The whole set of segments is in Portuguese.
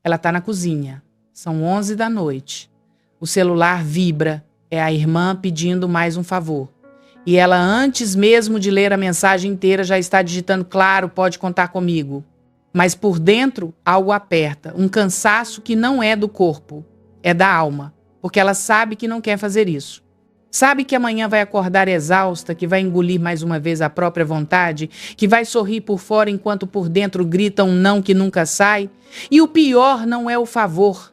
Ela está na cozinha. São 11 da noite. O celular vibra. É a irmã pedindo mais um favor. E ela, antes mesmo de ler a mensagem inteira, já está digitando: claro, pode contar comigo. Mas por dentro, algo aperta. Um cansaço que não é do corpo, é da alma. Porque ela sabe que não quer fazer isso. Sabe que amanhã vai acordar exausta, que vai engolir mais uma vez a própria vontade, que vai sorrir por fora enquanto por dentro grita um não que nunca sai. E o pior não é o favor.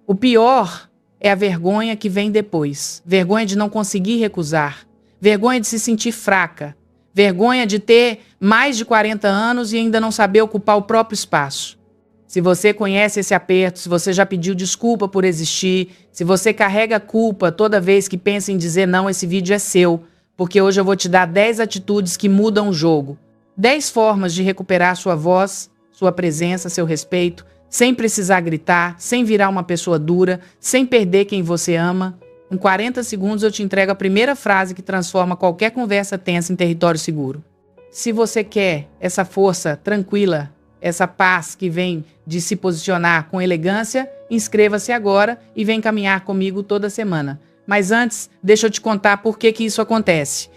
O pior é a vergonha que vem depois. Vergonha de não conseguir recusar. Vergonha de se sentir fraca. Vergonha de ter mais de 40 anos e ainda não saber ocupar o próprio espaço. Se você conhece esse aperto, se você já pediu desculpa por existir, se você carrega culpa toda vez que pensa em dizer não, esse vídeo é seu, porque hoje eu vou te dar 10 atitudes que mudam o jogo. 10 formas de recuperar sua voz, sua presença, seu respeito, sem precisar gritar, sem virar uma pessoa dura, sem perder quem você ama. Em 40 segundos eu te entrego a primeira frase que transforma qualquer conversa tensa em território seguro. Se você quer essa força tranquila, essa paz que vem de se posicionar com elegância, inscreva-se agora e vem caminhar comigo toda semana. Mas antes, deixa eu te contar por que isso acontece.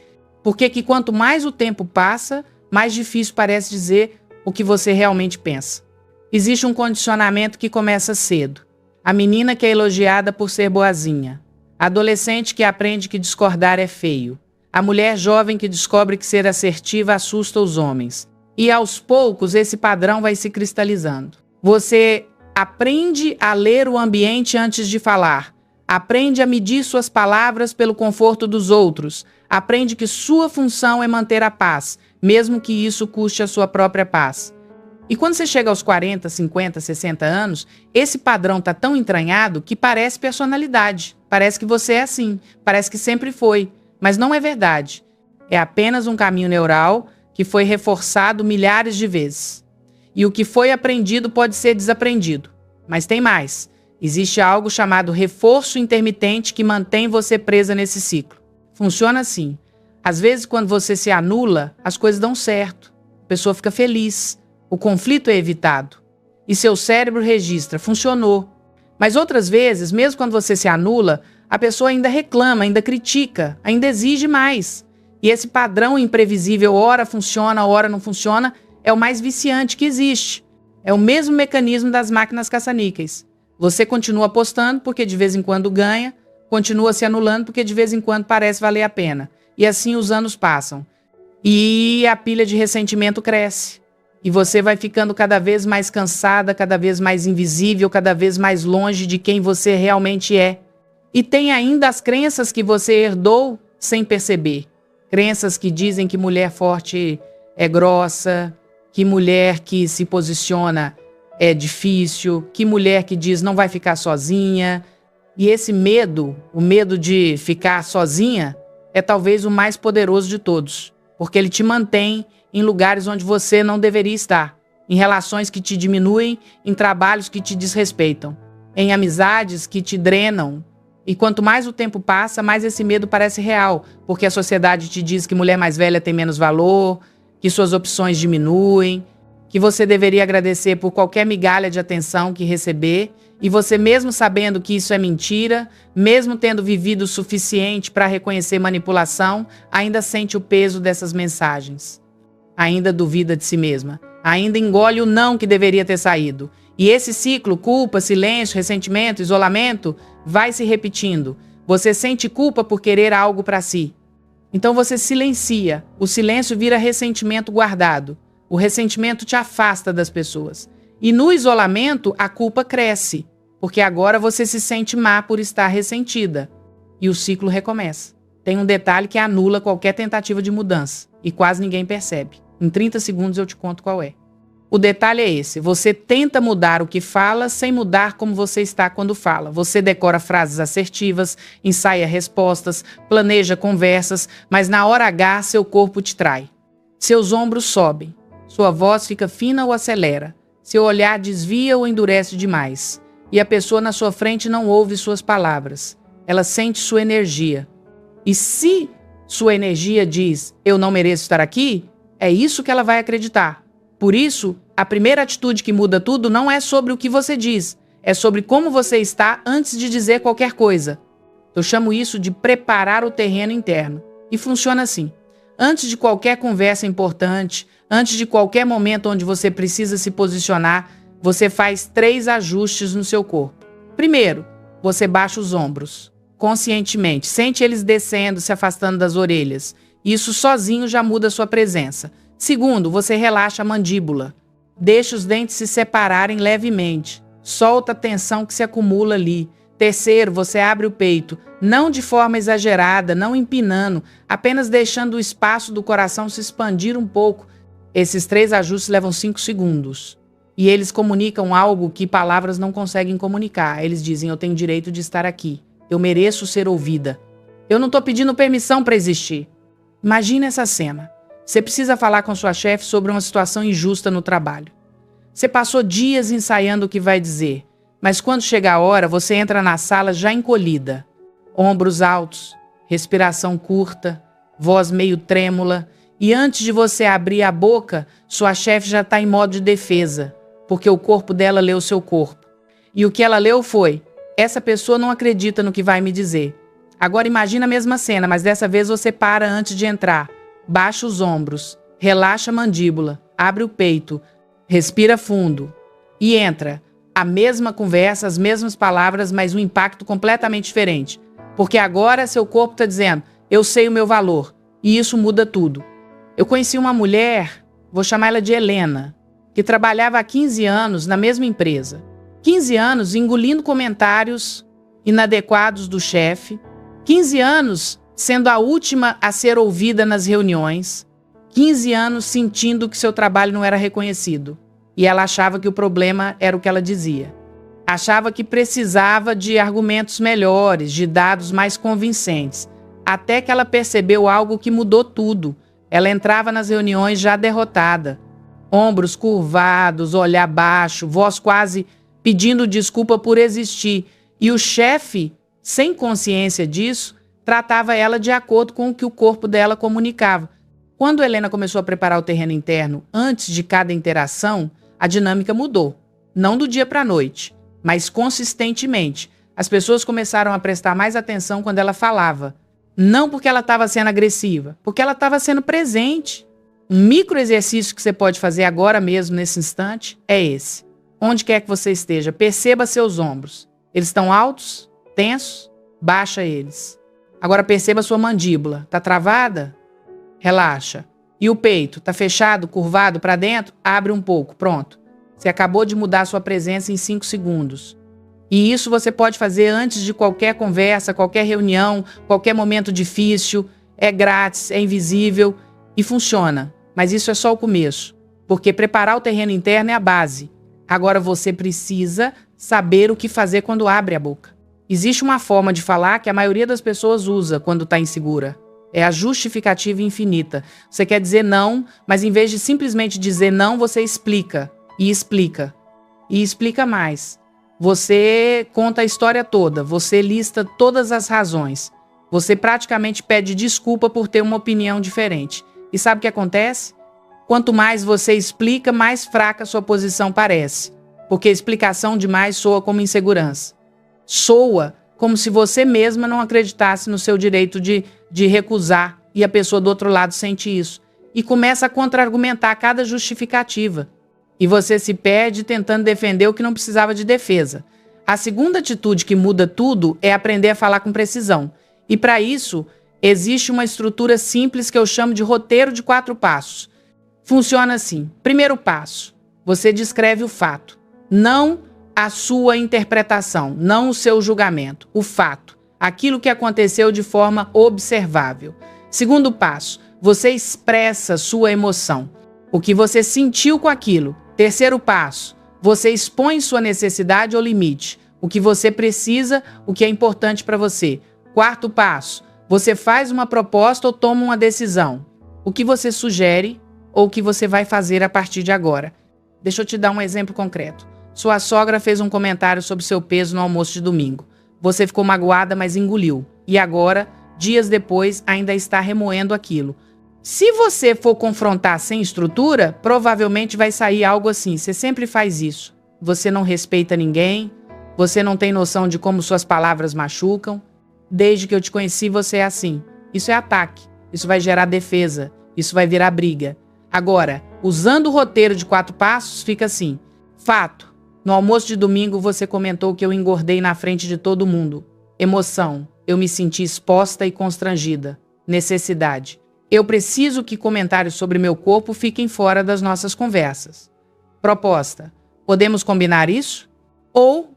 Porque que quanto mais o tempo passa, mais difícil parece dizer o que você realmente pensa. Existe um condicionamento que começa cedo. A menina que é elogiada por ser boazinha. A adolescente que aprende que discordar é feio. A mulher jovem que descobre que ser assertiva assusta os homens. E aos poucos esse padrão vai se cristalizando. Você aprende a ler o ambiente antes de falar. Aprende a medir suas palavras pelo conforto dos outros. Aprende que sua função é manter a paz, mesmo que isso custe a sua própria paz. E quando você chega aos 40, 50, 60 anos, esse padrão está tão entranhado que parece personalidade. Parece que você é assim. Parece que sempre foi. Mas não é verdade. É apenas um caminho neural que foi reforçado milhares de vezes. E o que foi aprendido pode ser desaprendido. Mas tem mais. Existe algo chamado reforço intermitente que mantém você presa nesse ciclo. Funciona assim. Às vezes, quando você se anula, as coisas dão certo. A pessoa fica feliz. O conflito é evitado. E seu cérebro registra: funcionou. Mas outras vezes, mesmo quando você se anula, a pessoa ainda reclama, ainda critica, ainda exige mais. E esse padrão imprevisível, ora funciona, ora não funciona, é o mais viciante que existe. É o mesmo mecanismo das máquinas caça-níqueis. Você continua apostando porque de vez em quando ganha, continua se anulando porque de vez em quando parece valer a pena. E assim os anos passam. E a pilha de ressentimento cresce. E você vai ficando cada vez mais cansada, cada vez mais invisível, cada vez mais longe de quem você realmente é. E tem ainda as crenças que você herdou sem perceber. Crenças que dizem que mulher forte é grossa, que mulher que se posiciona é difícil, que mulher que diz não vai ficar sozinha. E esse medo, o medo de ficar sozinha, é talvez o mais poderoso de todos, porque ele te mantém em lugares onde você não deveria estar, em relações que te diminuem, em trabalhos que te desrespeitam, em amizades que te drenam. E quanto mais o tempo passa, mais esse medo parece real, porque a sociedade te diz que mulher mais velha tem menos valor, que suas opções diminuem, que você deveria agradecer por qualquer migalha de atenção que receber, e você, mesmo sabendo que isso é mentira, mesmo tendo vivido o suficiente para reconhecer manipulação, ainda sente o peso dessas mensagens. Ainda duvida de si mesma, ainda engole o não que deveria ter saído. E esse ciclo, culpa, silêncio, ressentimento, isolamento, vai se repetindo. Você sente culpa por querer algo para si. Então você silencia. O silêncio vira ressentimento guardado. O ressentimento te afasta das pessoas. E no isolamento, a culpa cresce, porque agora você se sente má por estar ressentida. E o ciclo recomeça. Tem um detalhe que anula qualquer tentativa de mudança, e quase ninguém percebe. Em 30 segundos eu te conto qual é. O detalhe é esse: você tenta mudar o que fala sem mudar como você está quando fala. Você decora frases assertivas, ensaia respostas, planeja conversas, mas na hora H seu corpo te trai. Seus ombros sobem, sua voz fica fina ou acelera, seu olhar desvia ou endurece demais. E a pessoa na sua frente não ouve suas palavras, ela sente sua energia. E se sua energia diz: eu não mereço estar aqui, é isso que ela vai acreditar. Por isso, a primeira atitude que muda tudo não é sobre o que você diz, É sobre como você está antes de dizer qualquer coisa. Eu chamo isso de preparar o terreno interno. E funciona assim. Antes de qualquer conversa importante, antes de qualquer momento onde você precisa se posicionar, você faz 3 ajustes no seu corpo. Primeiro, você baixa os ombros, conscientemente. Sente eles descendo, se afastando das orelhas. Isso sozinho já muda a sua presença. Segundo, você relaxa a mandíbula. Deixa os dentes se separarem levemente. Solta a tensão que se acumula ali. Terceiro, você abre o peito, não de forma exagerada, não empinando, apenas deixando o espaço do coração se expandir um pouco. Esses 3 ajustes levam 5 segundos. E eles comunicam algo que palavras não conseguem comunicar. Eles dizem, eu tenho direito de estar aqui. Eu mereço ser ouvida. Eu não estou pedindo permissão para existir. Imagine essa cena. Você precisa falar com sua chefe sobre uma situação injusta no trabalho. Você passou dias ensaiando o que vai dizer, mas quando chega a hora, você entra na sala já encolhida. Ombros altos, respiração curta, voz meio trêmula, e antes de você abrir a boca, sua chefe já está em modo de defesa, porque o corpo dela leu seu corpo. E o que ela leu foi, essa pessoa não acredita no que vai me dizer. Agora imagina a mesma cena, mas dessa vez você para antes de entrar. Baixa os ombros, relaxa a mandíbula, abre o peito, respira fundo e entra. A mesma conversa, as mesmas palavras, mas um impacto completamente diferente. Porque agora seu corpo está dizendo, eu sei o meu valor. E isso muda tudo. Eu conheci uma mulher, vou chamar ela de Helena, que trabalhava há 15 anos na mesma empresa. 15 anos engolindo comentários inadequados do chefe. 15 anos sendo a última a ser ouvida nas reuniões. 15 anos sentindo que seu trabalho não era reconhecido. E ela achava que o problema era o que ela dizia. Achava que precisava de argumentos melhores, de dados mais convincentes. Até que ela percebeu algo que mudou tudo. Ela entrava nas reuniões já derrotada. Ombros curvados, olhar baixo, voz quase pedindo desculpa por existir. E o chefe, sem consciência disso, tratava ela de acordo com o que o corpo dela comunicava. Quando Helena começou a preparar o terreno interno antes de cada interação, a dinâmica mudou. Não do dia para a noite, mas consistentemente. As pessoas começaram a prestar mais atenção quando ela falava. Não porque ela estava sendo agressiva, porque ela estava sendo presente. Um micro exercício que você pode fazer agora mesmo, nesse instante, é esse. Onde quer que você esteja, perceba seus ombros. Eles estão altos, tensos? Baixa eles. Agora perceba sua mandíbula. Está travada? Relaxa. E o peito? Está fechado, curvado para dentro? Abre um pouco. Pronto. Você acabou de mudar sua presença em 5 segundos. E isso você pode fazer antes de qualquer conversa, qualquer reunião, qualquer momento difícil. É grátis, é invisível e funciona. Mas isso é só o começo. Porque preparar o terreno interno é a base. Agora você precisa saber o que fazer quando abre a boca. Existe uma forma de falar que a maioria das pessoas usa quando está insegura. É a justificativa infinita. Você quer dizer não, mas em vez de simplesmente dizer não, você explica. E explica. E explica mais. Você conta a história toda. Você lista todas as razões. Você praticamente pede desculpa por ter uma opinião diferente. E sabe o que acontece? Quanto mais você explica, mais fraca sua posição parece. Porque explicação demais soa como insegurança. Soa como se você mesma não acreditasse no seu direito de recusar e a pessoa do outro lado sente isso. E começa a contra-argumentar cada justificativa. E você se perde tentando defender o que não precisava de defesa. A segunda atitude que muda tudo é aprender a falar com precisão. E para isso, existe uma estrutura simples que eu chamo de roteiro de 4 passos. Funciona assim. Primeiro passo, você descreve o fato. Não a sua interpretação, não o seu julgamento, o fato, aquilo que aconteceu de forma observável. Segundo passo, você expressa sua emoção, o que você sentiu com aquilo. Terceiro passo, você expõe sua necessidade ou limite, o que você precisa, o que é importante para você. Quarto passo, você faz uma proposta ou toma uma decisão, o que você sugere ou o que você vai fazer a partir de agora. Deixa eu te dar um exemplo concreto. Sua sogra fez um comentário sobre seu peso no almoço de domingo. Você ficou magoada, mas engoliu. E agora, dias depois, ainda está remoendo aquilo. Se você for confrontar sem estrutura, provavelmente vai sair algo assim. Você sempre faz isso. Você não respeita ninguém, Você não tem noção de como suas palavras machucam. Desde que eu te conheci, você é assim. Isso é ataque. Isso vai gerar defesa. Isso vai virar briga. Agora, usando o roteiro de 4 passos, fica assim. Fato. No almoço de domingo, você comentou que eu engordei na frente de todo mundo. Emoção. Eu me senti exposta e constrangida. Necessidade. Eu preciso que comentários sobre meu corpo fiquem fora das nossas conversas. Proposta. Podemos combinar isso? Ou,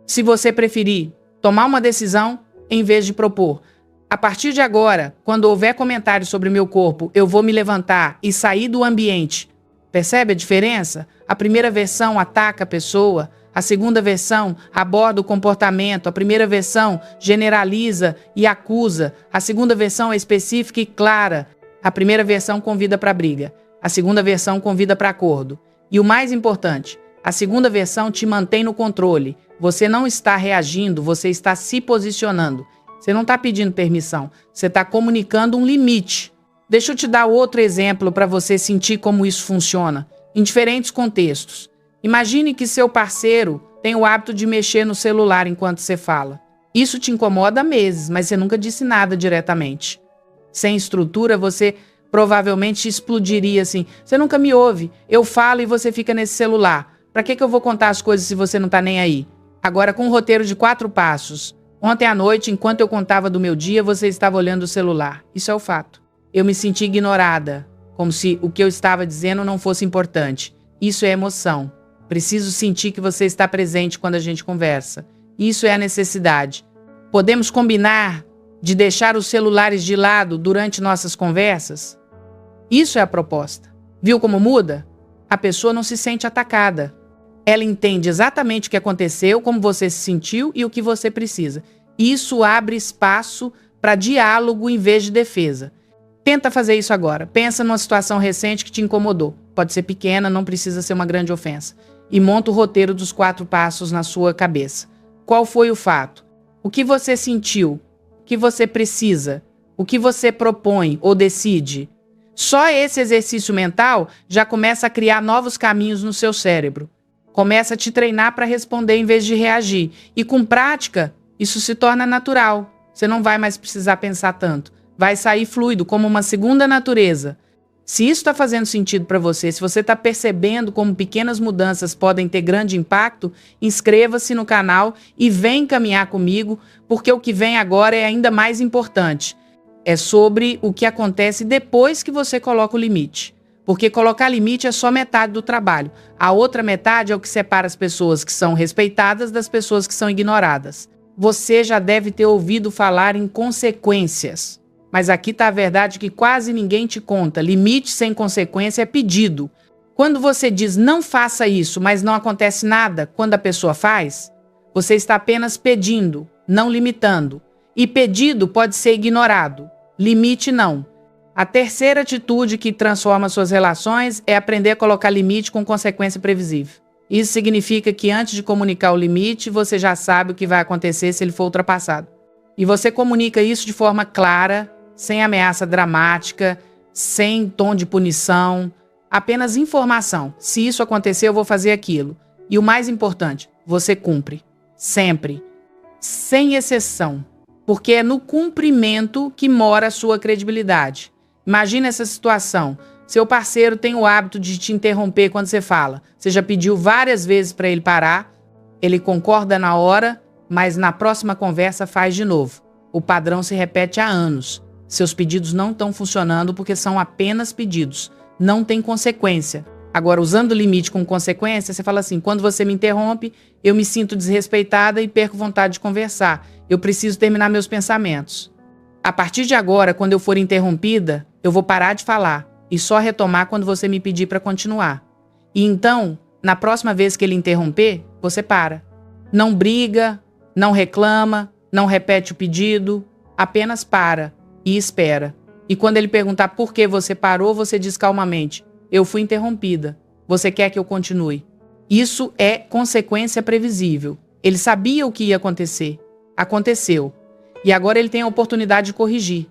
se você preferir, tomar uma decisão em vez de propor. A partir de agora, quando houver comentários sobre meu corpo, eu vou me levantar e sair do ambiente. Percebe a diferença? A primeira versão ataca a pessoa, a segunda versão aborda o comportamento, a primeira versão generaliza e acusa, a segunda versão é específica e clara, a primeira versão convida para briga, a segunda versão convida para acordo. E o mais importante, a segunda versão te mantém no controle. Você não está reagindo, você está se posicionando. Você não está pedindo permissão, você está comunicando um limite. Deixa eu te dar outro exemplo para você sentir como isso funciona, em diferentes contextos. Imagine que seu parceiro tem o hábito de mexer no celular enquanto você fala. Isso te incomoda há meses, mas você nunca disse nada diretamente. Sem estrutura, você provavelmente explodiria assim. Você nunca me ouve, eu falo e você fica nesse celular. Para que eu vou contar as coisas se você não está nem aí? Agora, com um roteiro de 4 passos. Ontem à noite, enquanto eu contava do meu dia, você estava olhando o celular. Isso é o fato. Eu me senti ignorada, como se o que eu estava dizendo não fosse importante. Isso é emoção. Preciso sentir que você está presente quando a gente conversa. Isso é a necessidade. Podemos combinar de deixar os celulares de lado durante nossas conversas? Isso é a proposta. Viu como muda? A pessoa não se sente atacada. Ela entende exatamente o que aconteceu, como você se sentiu e o que você precisa. Isso abre espaço para diálogo em vez de defesa. Tenta fazer isso agora. Pensa numa situação recente que te incomodou. Pode ser pequena, não precisa ser uma grande ofensa. E monta o roteiro dos 4 passos na sua cabeça. Qual foi o fato? O que você sentiu? O que você precisa? O que você propõe ou decide? Só esse exercício mental já começa a criar novos caminhos no seu cérebro. Começa a te treinar para responder em vez de reagir. E com prática, isso se torna natural. Você não vai mais precisar pensar tanto. Vai sair fluido, como uma segunda natureza. Se isso está fazendo sentido para você, se você está percebendo como pequenas mudanças podem ter grande impacto, inscreva-se no canal e vem caminhar comigo, porque o que vem agora é ainda mais importante. É sobre o que acontece depois que você coloca o limite. Porque colocar limite é só metade do trabalho. A outra metade é o que separa as pessoas que são respeitadas das pessoas que são ignoradas. Você já deve ter ouvido falar em consequências. Mas aqui está a verdade que quase ninguém te conta. Limite sem consequência é pedido. Quando você diz não faça isso, mas não acontece nada quando a pessoa faz, você está apenas pedindo, não limitando. E pedido pode ser ignorado. Limite não. A terceira atitude que transforma suas relações é aprender a colocar limite com consequência previsível. Isso significa que antes de comunicar o limite, você já sabe o que vai acontecer se ele for ultrapassado. E você comunica isso de forma clara, sem ameaça dramática, sem tom de punição, apenas informação. Se isso acontecer, eu vou fazer aquilo. E o mais importante, você cumpre. Sempre. Sem exceção. Porque é no cumprimento que mora a sua credibilidade. Imagina essa situação. Seu parceiro tem o hábito de te interromper quando você fala. Você já pediu várias vezes para ele parar, ele concorda na hora, mas na próxima conversa faz de novo. O padrão se repete há anos. Seus pedidos não estão funcionando porque são apenas pedidos. Não tem consequência. Agora, usando o limite com consequência, você fala assim, quando você me interrompe, eu me sinto desrespeitada e perco vontade de conversar. Eu preciso terminar meus pensamentos. A partir de agora, quando eu for interrompida, eu vou parar de falar e só retomar quando você me pedir para continuar. E então, na próxima vez que ele interromper, você para. Não briga, não reclama, não repete o pedido, apenas para e espera. E quando ele perguntar por que você parou, você diz calmamente, eu fui interrompida, você quer que eu continue? Isso é consequência previsível. Ele sabia o que ia acontecer. Aconteceu. E agora ele tem a oportunidade de corrigir.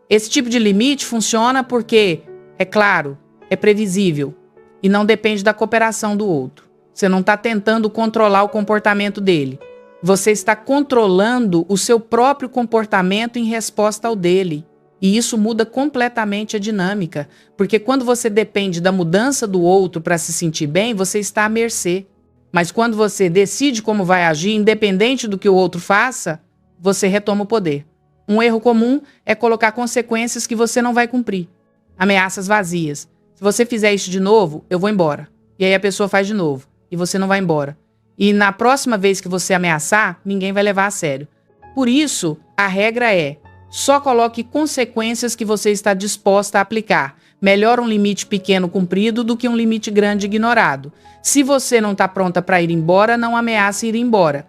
Esse tipo de limite funciona porque, é claro, é previsível e não depende da cooperação do outro. Você não está tentando controlar o comportamento dele. Você está controlando o seu próprio comportamento em resposta ao dele. E isso muda completamente a dinâmica, porque quando você depende da mudança do outro para se sentir bem, você está à mercê. Mas quando você decide como vai agir, independente do que o outro faça, você retoma o poder. Um erro comum é colocar consequências que você não vai cumprir. Ameaças vazias. Se você fizer isso de novo, eu vou embora. E aí a pessoa faz de novo, e você não vai embora. E na próxima vez que você ameaçar, ninguém vai levar a sério. Por isso, a regra é: só coloque consequências que você está disposta a aplicar. Melhor um limite pequeno cumprido do que um limite grande ignorado. Se você não está pronta para ir embora, não ameace ir embora.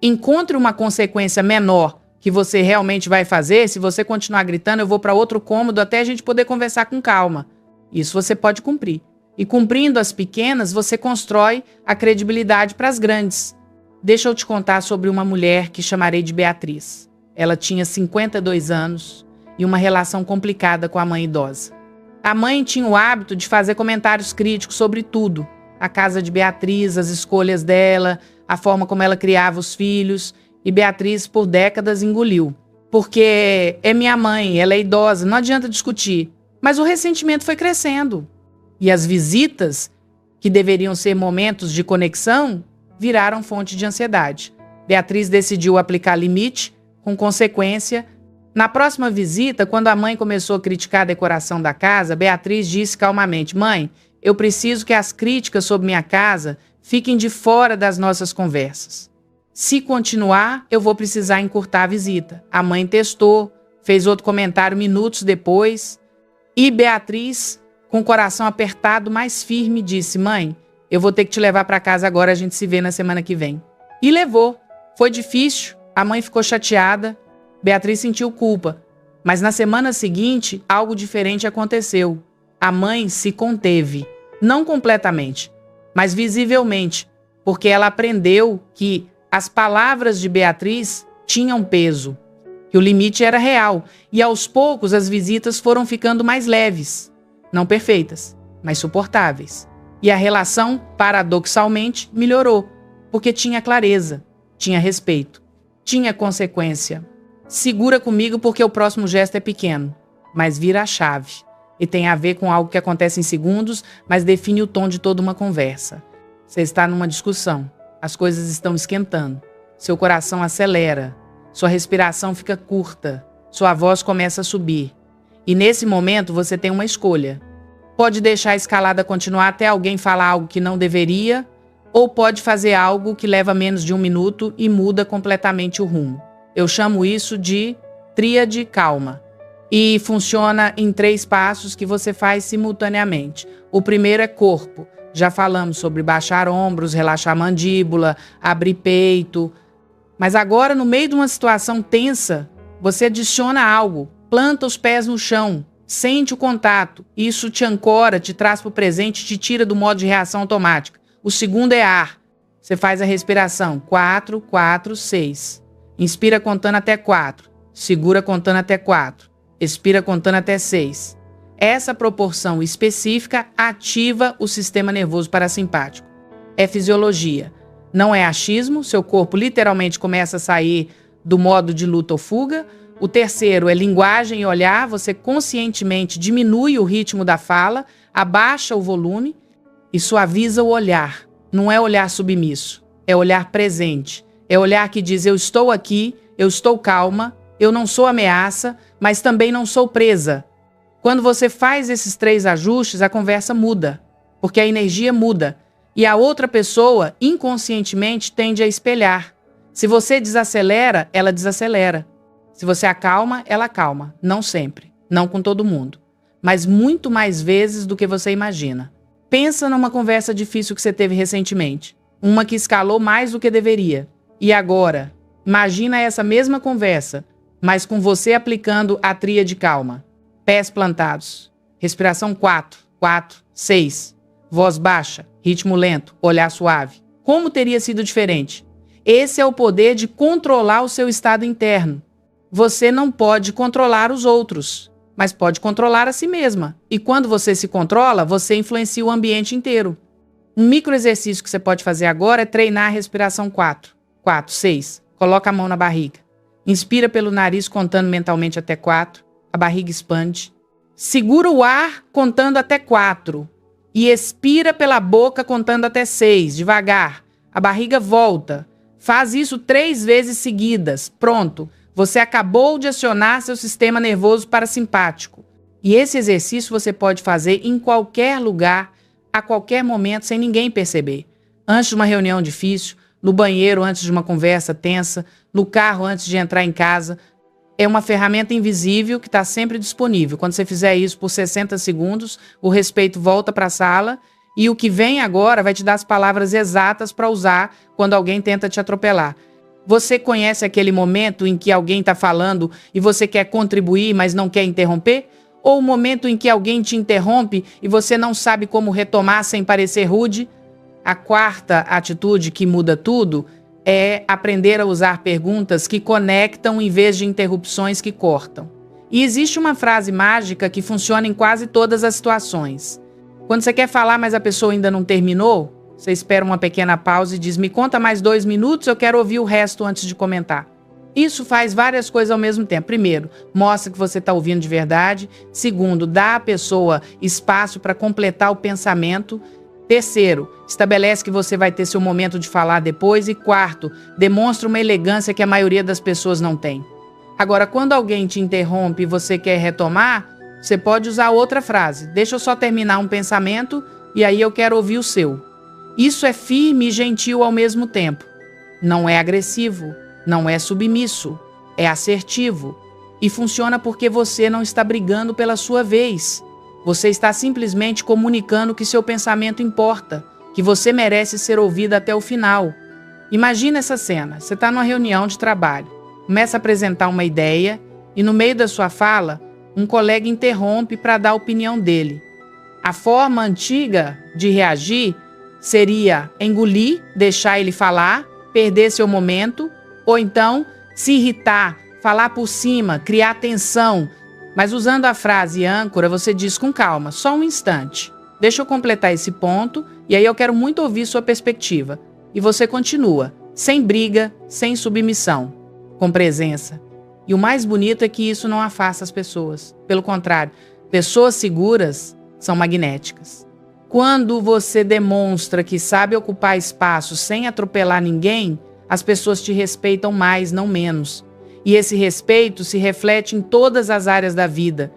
Encontre uma consequência menor que você realmente vai fazer. Se você continuar gritando, eu vou para outro cômodo até a gente poder conversar com calma. Isso você pode cumprir. E cumprindo as pequenas, você constrói a credibilidade para as grandes. Deixa eu te contar sobre uma mulher que chamarei de Beatriz. Ela tinha 52 anos e uma relação complicada com a mãe idosa. A mãe tinha o hábito de fazer comentários críticos sobre tudo. A casa de Beatriz, as escolhas dela, a forma como ela criava os filhos. E Beatriz, por décadas, engoliu. Porque é minha mãe, ela é idosa, não adianta discutir. Mas o ressentimento foi crescendo. E as visitas, que deveriam ser momentos de conexão, viraram fonte de ansiedade. Beatriz decidiu aplicar limite, com consequência. Na próxima visita, quando a mãe começou a criticar a decoração da casa, Beatriz disse calmamente: mãe, eu preciso que as críticas sobre minha casa fiquem de fora das nossas conversas. Se continuar, eu vou precisar encurtar a visita. A mãe testou, fez outro comentário minutos depois. E Beatriz, com o coração apertado, mais firme, disse: mãe, eu vou ter que te levar para casa agora, a gente se vê na semana que vem. E levou. Foi difícil, a mãe ficou chateada. Beatriz sentiu culpa. Mas na semana seguinte, algo diferente aconteceu. A mãe se conteve. Não completamente, mas visivelmente, porque ela aprendeu que as palavras de Beatriz tinham peso, que o limite era real, e aos poucos as visitas foram ficando mais leves, não perfeitas, mas suportáveis. E a relação, paradoxalmente, melhorou, porque tinha clareza, tinha respeito, tinha consequência. Segura comigo porque o próximo gesto é pequeno, mas vira a chave. E tem a ver com algo que acontece em segundos, mas define o tom de toda uma conversa. Você está numa discussão, as coisas estão esquentando, seu coração acelera, sua respiração fica curta, sua voz começa a subir. E nesse momento você tem uma escolha. Pode deixar a escalada continuar até alguém falar algo que não deveria, ou pode fazer algo que leva menos de 1 minuto e muda completamente o rumo. Eu chamo isso de tríade calma. E funciona em 3 passos que você faz simultaneamente. O primeiro é corpo. Já falamos sobre baixar ombros, relaxar mandíbula, abrir peito. Mas agora, no meio de uma situação tensa, você adiciona algo. Planta os pés no chão. Sente o contato. Isso te ancora, te traz para o presente, te tira do modo de reação automática. O segundo é ar. Você faz a respiração. 4, 4, 6. Inspira contando até 4. Segura contando até 4. Expira contando até 6. Essa proporção específica ativa o sistema nervoso parasimpático. É fisiologia. Não é achismo, seu corpo literalmente começa a sair do modo de luta ou fuga. O terceiro é linguagem e olhar, você conscientemente diminui o ritmo da fala, abaixa o volume e suaviza o olhar. Não é olhar submisso, é olhar presente. É olhar que diz: eu estou aqui, eu estou calma, eu não sou ameaça, mas também não sou presa. Quando você faz esses 3 ajustes, a conversa muda, porque a energia muda. E a outra pessoa, inconscientemente, tende a espelhar. Se você desacelera, ela desacelera. Se você acalma, ela acalma. Não sempre, não com todo mundo, mas muito mais vezes do que você imagina. Pensa numa conversa difícil que você teve recentemente. Uma que escalou mais do que deveria. E agora, imagina essa mesma conversa, mas com você aplicando a tríade calma. Pés plantados. Respiração 4, 4, 6. Voz baixa, ritmo lento, olhar suave. Como teria sido diferente? Esse é o poder de controlar o seu estado interno. Você não pode controlar os outros, mas pode controlar a si mesma. E quando você se controla, você influencia o ambiente inteiro. Um micro exercício que você pode fazer agora é treinar a respiração 4, 4, 6. Coloca a mão na barriga. Inspira pelo nariz contando mentalmente até 4. A barriga expande. Segura o ar contando até 4. E expira pela boca contando até 6, devagar. A barriga volta. Faz isso 3 vezes seguidas. Pronto. Você acabou de acionar seu sistema nervoso parasimpático. E esse exercício você pode fazer em qualquer lugar, a qualquer momento, sem ninguém perceber. Antes de uma reunião difícil, no banheiro antes de uma conversa tensa, no carro antes de entrar em casa. É uma ferramenta invisível que está sempre disponível. Quando você fizer isso por 60 segundos, o respeito volta para a sala e o que vem agora vai te dar as palavras exatas para usar quando alguém tenta te atropelar. Você conhece aquele momento em que alguém está falando e você quer contribuir, mas não quer interromper? Ou o momento em que alguém te interrompe e você não sabe como retomar sem parecer rude? A quarta atitude que muda tudo é aprender a usar perguntas que conectam em vez de interrupções que cortam. E existe uma frase mágica que funciona em quase todas as situações. Quando você quer falar, mas a pessoa ainda não terminou, você espera uma pequena pausa e diz: me conta mais 2 minutos, eu quero ouvir o resto antes de comentar. Isso faz várias coisas ao mesmo tempo. Primeiro, mostra que você está ouvindo de verdade. Segundo, dá à pessoa espaço para completar o pensamento. Terceiro, estabelece que você vai ter seu momento de falar depois. E quarto, demonstra uma elegância que a maioria das pessoas não tem. Agora, quando alguém te interrompe e você quer retomar, você pode usar outra frase. Deixa eu só terminar um pensamento e aí eu quero ouvir o seu. Isso é firme e gentil ao mesmo tempo. Não é agressivo, não é submisso, é assertivo. E funciona porque você não está brigando pela sua vez. Você está simplesmente comunicando que seu pensamento importa, que você merece ser ouvido até o final. Imagina essa cena. Você está numa reunião de trabalho, começa a apresentar uma ideia e no meio da sua fala, um colega interrompe para dar a opinião dele. A forma antiga de reagir seria engolir, deixar ele falar, perder seu momento, ou então se irritar, falar por cima, criar tensão. Mas usando a frase âncora, você diz com calma, só um instante. Deixa eu completar esse ponto e aí eu quero muito ouvir sua perspectiva. E você continua, sem briga, sem submissão, com presença. E o mais bonito é que isso não afasta as pessoas. Pelo contrário, pessoas seguras são magnéticas. Quando você demonstra que sabe ocupar espaço sem atropelar ninguém, as pessoas te respeitam mais, não menos. E esse respeito se reflete em todas as áreas da vida.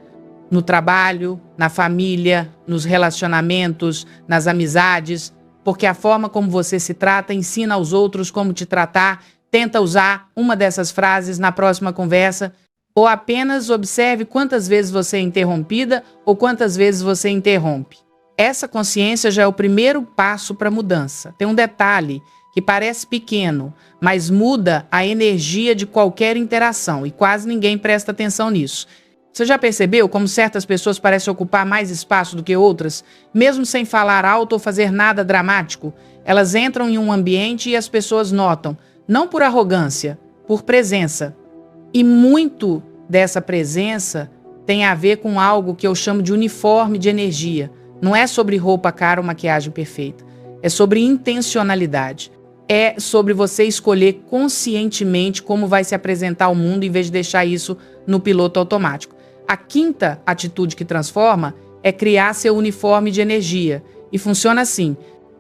No trabalho, na família, nos relacionamentos, nas amizades. Porque a forma como você se trata ensina aos outros como te tratar. Tenta usar uma dessas frases na próxima conversa. Ou apenas observe quantas vezes você é interrompida ou quantas vezes você interrompe. Essa consciência já é o primeiro passo para a mudança. Tem um detalhe que parece pequeno, mas muda a energia de qualquer interação e quase ninguém presta atenção nisso. Você já percebeu como certas pessoas parecem ocupar mais espaço do que outras? Mesmo sem falar alto ou fazer nada dramático, elas entram em um ambiente e as pessoas notam, não por arrogância, por presença. E muito dessa presença tem a ver com algo que eu chamo de uniforme de energia. Não é sobre roupa cara ou maquiagem perfeita. É sobre intencionalidade. É sobre você escolher conscientemente como vai se apresentar ao mundo em vez de deixar isso no piloto automático. A quinta atitude que transforma é criar seu uniforme de energia. E funciona assim.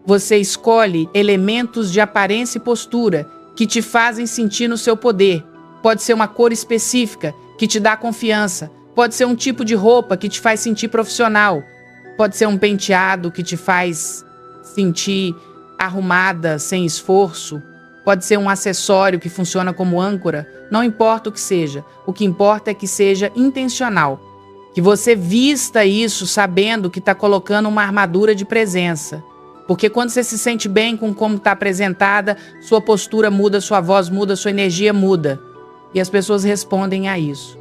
Você escolhe elementos de aparência e postura que te fazem sentir no seu poder. Pode ser uma cor específica que te dá confiança. Pode ser um tipo de roupa que te faz sentir profissional. Pode ser um penteado que te faz sentir arrumada, sem esforço. Pode ser um acessório que funciona como âncora. Não importa o que seja. O que importa é que seja intencional. Que você vista isso sabendo que está colocando uma armadura de presença. Porque quando você se sente bem com como está apresentada, sua postura muda, sua voz muda, sua energia muda. E as pessoas respondem a isso.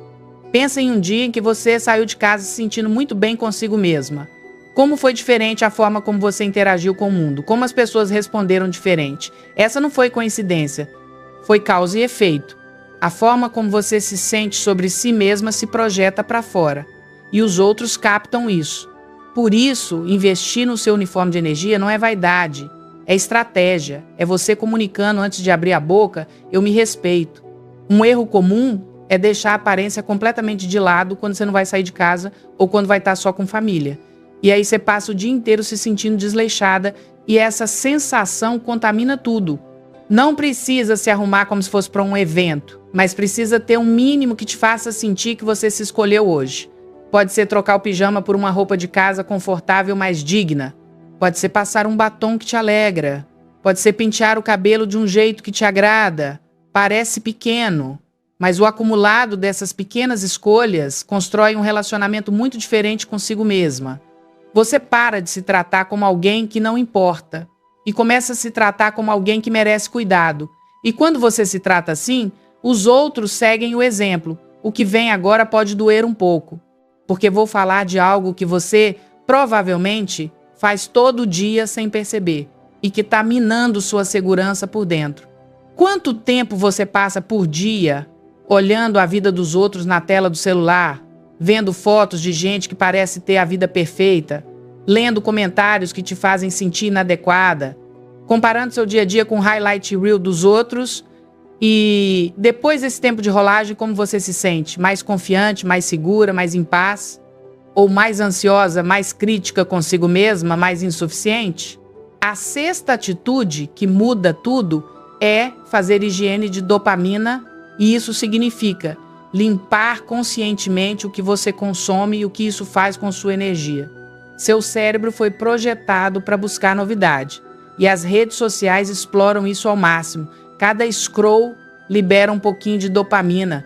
Pensa em um dia em que você saiu de casa se sentindo muito bem consigo mesma. Como foi diferente a forma como você interagiu com o mundo? Como as pessoas responderam diferente? Essa não foi coincidência. Foi causa e efeito. A forma como você se sente sobre si mesma se projeta para fora. E os outros captam isso. Por isso, investir no seu uniforme de energia não é vaidade. É estratégia. É você comunicando antes de abrir a boca, eu me respeito. Um erro comum é deixar a aparência completamente de lado quando você não vai sair de casa ou quando vai estar só com família. E aí você passa o dia inteiro se sentindo desleixada e essa sensação contamina tudo. Não precisa se arrumar como se fosse para um evento, mas precisa ter um mínimo que te faça sentir que você se escolheu hoje. Pode ser trocar o pijama por uma roupa de casa confortável, mais digna. Pode ser passar um batom que te alegra. Pode ser pentear o cabelo de um jeito que te agrada. Parece pequeno, mas o acumulado dessas pequenas escolhas constrói um relacionamento muito diferente consigo mesma. Você para de se tratar como alguém que não importa e começa a se tratar como alguém que merece cuidado. E quando você se trata assim, os outros seguem o exemplo. O que vem agora pode doer um pouco, porque vou falar de algo que você provavelmente faz todo dia sem perceber e que está minando sua segurança por dentro. Quanto tempo você passa por dia olhando a vida dos outros na tela do celular, vendo fotos de gente que parece ter a vida perfeita, lendo comentários que te fazem sentir inadequada, comparando seu dia a dia com o highlight reel dos outros e depois desse tempo de rolagem, como você se sente? Mais confiante, mais segura, mais em paz? Ou mais ansiosa, mais crítica consigo mesma, mais insuficiente? A sexta atitude que muda tudo é fazer higiene de dopamina, e isso significa limpar conscientemente o que você consome e o que isso faz com sua energia. Seu cérebro foi projetado para buscar novidade, e as redes sociais exploram isso ao máximo. Cada scroll libera um pouquinho de dopamina,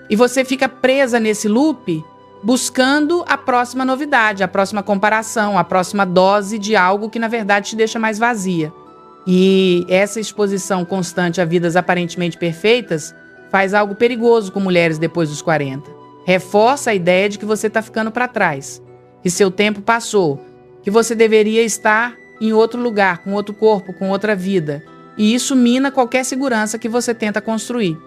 e você fica presa nesse loop buscando a próxima novidade, a próxima comparação, a próxima dose de algo que na verdade te deixa mais vazia. E essa exposição constante a vidas aparentemente perfeitas faz algo perigoso com mulheres depois dos 40. Reforça a ideia de que você está ficando para trás, que seu tempo passou, que você deveria estar em outro lugar, com outro corpo, com outra vida. E isso mina qualquer segurança que você tenta construir.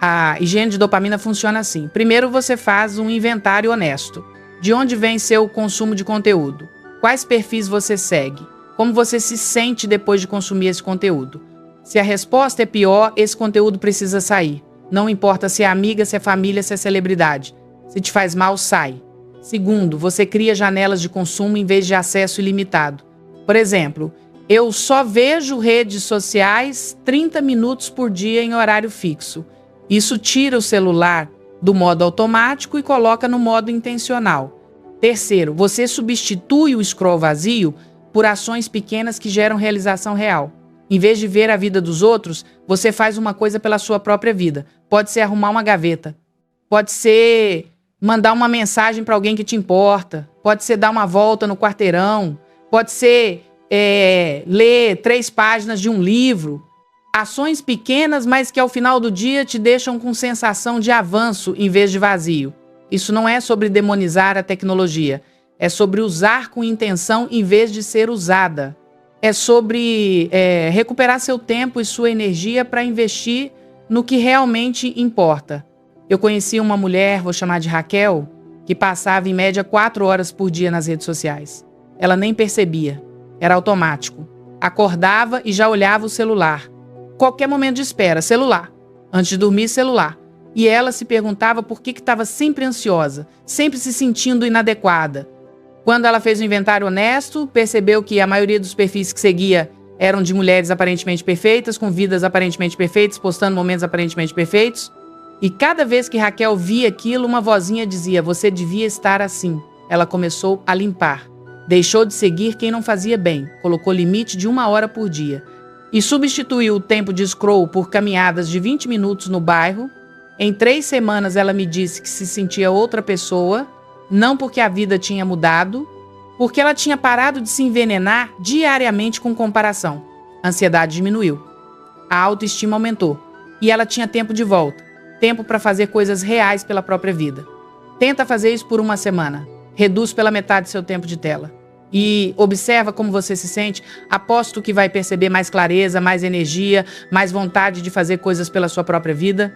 A higiene de dopamina funciona assim. Primeiro você faz um inventário honesto. De onde vem seu consumo de conteúdo? Quais perfis você segue? Como você se sente depois de consumir esse conteúdo? Se a resposta é pior, esse conteúdo precisa sair. Não importa se é amiga, se é família, se é celebridade. Se te faz mal, sai. Segundo, você cria janelas de consumo em vez de acesso ilimitado. Por exemplo, eu só vejo redes sociais 30 minutos por dia em horário fixo. Isso tira o celular do modo automático e coloca no modo intencional. Terceiro, você substitui o scroll vazio por ações pequenas que geram realização real. Em vez de ver a vida dos outros, você faz uma coisa pela sua própria vida. Pode ser arrumar uma gaveta. Pode ser mandar uma mensagem para alguém que te importa. Pode ser dar uma volta no quarteirão. Pode ser ler 3 páginas de um livro. Ações pequenas, mas que ao final do dia te deixam com sensação de avanço em vez de vazio. Isso não é sobre demonizar a tecnologia. É sobre usar com intenção em vez de ser usada. É sobre recuperar seu tempo e sua energia para investir no que realmente importa. Eu conheci uma mulher, vou chamar de Raquel, que passava em média 4 horas por dia nas redes sociais. Ela nem percebia. Era automático. Acordava e já olhava o celular. Qualquer momento de espera, celular. Antes de dormir, celular. E ela se perguntava por que estava sempre ansiosa, sempre se sentindo inadequada. Quando ela fez um inventário honesto, percebeu que a maioria dos perfis que seguia eram de mulheres aparentemente perfeitas, com vidas aparentemente perfeitas, postando momentos aparentemente perfeitos. E cada vez que Raquel via aquilo, uma vozinha dizia: você devia estar assim. Ela começou a limpar. Deixou de seguir quem não fazia bem, colocou limite de 1 hora por dia e substituiu o tempo de scroll por caminhadas de 20 minutos no bairro. Em 3 semanas ela me disse que se sentia outra pessoa, não porque a vida tinha mudado, porque ela tinha parado de se envenenar diariamente com comparação. A ansiedade diminuiu, a autoestima aumentou e ela tinha tempo de volta, tempo para fazer coisas reais pela própria vida. Tenta fazer isso por 1 semana. Reduz pela metade seu tempo de tela. E observa como você se sente. Aposto que vai perceber mais clareza, mais energia, mais vontade de fazer coisas pela sua própria vida.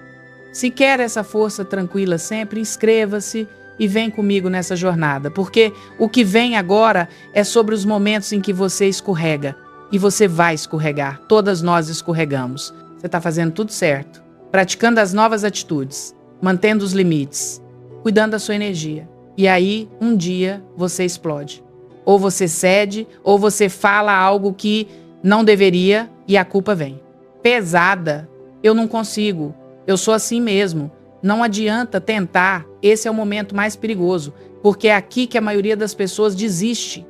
Se quer essa força tranquila sempre, inscreva-se e vem comigo nessa jornada. Porque o que vem agora é sobre os momentos em que você escorrega. e você vai escorregar. Todas nós escorregamos. Você está fazendo tudo certo. Praticando as novas atitudes, mantendo os limites, cuidando da sua energia. E aí, um dia, você explode. Ou você cede, ou você fala algo que não deveria e a culpa vem. Pesada. Eu não consigo. Eu sou assim mesmo. Não adianta tentar. Esse é o momento mais perigoso, porque é aqui que a maioria das pessoas desiste.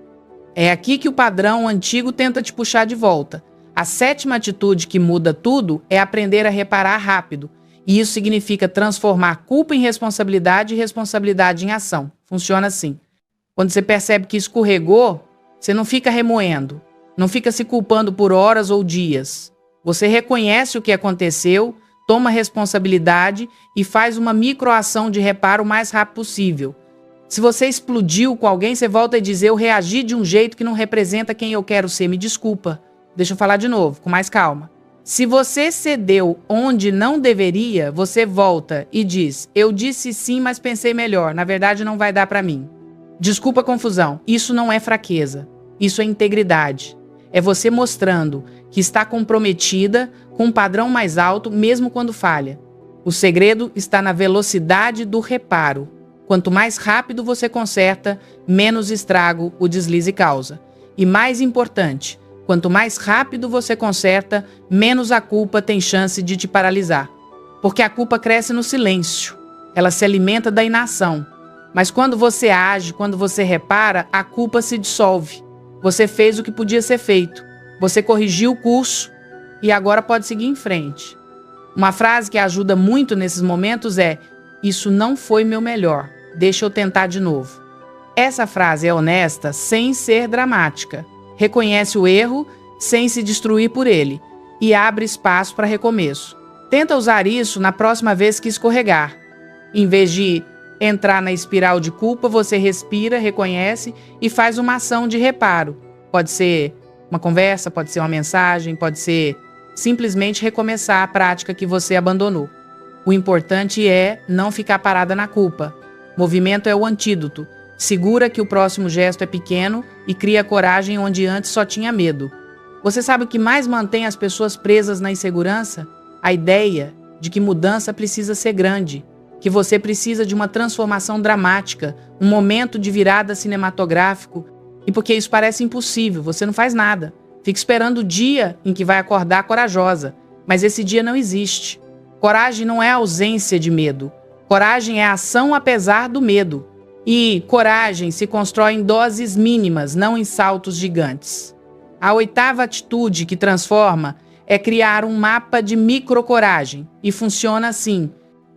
É aqui que o padrão antigo tenta te puxar de volta. A 7ª atitude que muda tudo é aprender a reparar rápido. E isso significa transformar culpa em responsabilidade e responsabilidade em ação. Funciona assim. Quando você percebe que escorregou, você não fica remoendo, não fica se culpando por horas ou dias. Você reconhece o que aconteceu, toma responsabilidade e faz uma microação de reparo o mais rápido possível. Se você explodiu com alguém, você volta a dizer: eu reagi de um jeito que não representa quem eu quero ser, me desculpa. Deixa eu falar de novo, com mais calma. Se você cedeu onde não deveria, você volta e diz: eu disse sim, mas pensei melhor. Na verdade, não vai dar pra mim. Desculpa a confusão. Isso não é fraqueza. Isso é integridade. É você mostrando que está comprometida com um padrão mais alto, mesmo quando falha. O segredo está na velocidade do reparo. Quanto mais rápido você conserta, menos estrago o deslize causa. E mais importante, quanto mais rápido você conserta, menos a culpa tem chance de te paralisar. Porque a culpa cresce no silêncio. Ela se alimenta da inação. Mas quando você age, quando você repara, a culpa se dissolve. Você fez o que podia ser feito. Você corrigiu o curso e agora pode seguir em frente. Uma frase que ajuda muito nesses momentos é: isso não foi meu melhor. Deixa eu tentar de novo. Essa frase é honesta sem ser dramática. Reconhece o erro sem se destruir por ele e abre espaço para recomeço. Tenta usar isso na próxima vez que escorregar. Em vez de entrar na espiral de culpa, você respira, reconhece e faz uma ação de reparo. Pode ser uma conversa, pode ser uma mensagem, pode ser simplesmente recomeçar a prática que você abandonou. O importante é não ficar parada na culpa. Movimento é o antídoto. Segura que o próximo gesto é pequeno e cria coragem onde antes só tinha medo. Você sabe o que mais mantém as pessoas presas na insegurança? A ideia de que mudança precisa ser grande, que você precisa de uma transformação dramática, um momento de virada cinematográfico, e porque isso parece impossível, você não faz nada. Fica esperando o dia em que vai acordar corajosa, mas esse dia não existe. Coragem não é ausência de medo. Coragem é ação apesar do medo. E coragem se constrói em doses mínimas, não em saltos gigantes. A 8ª atitude que transforma é criar um mapa de microcoragem. E funciona assim.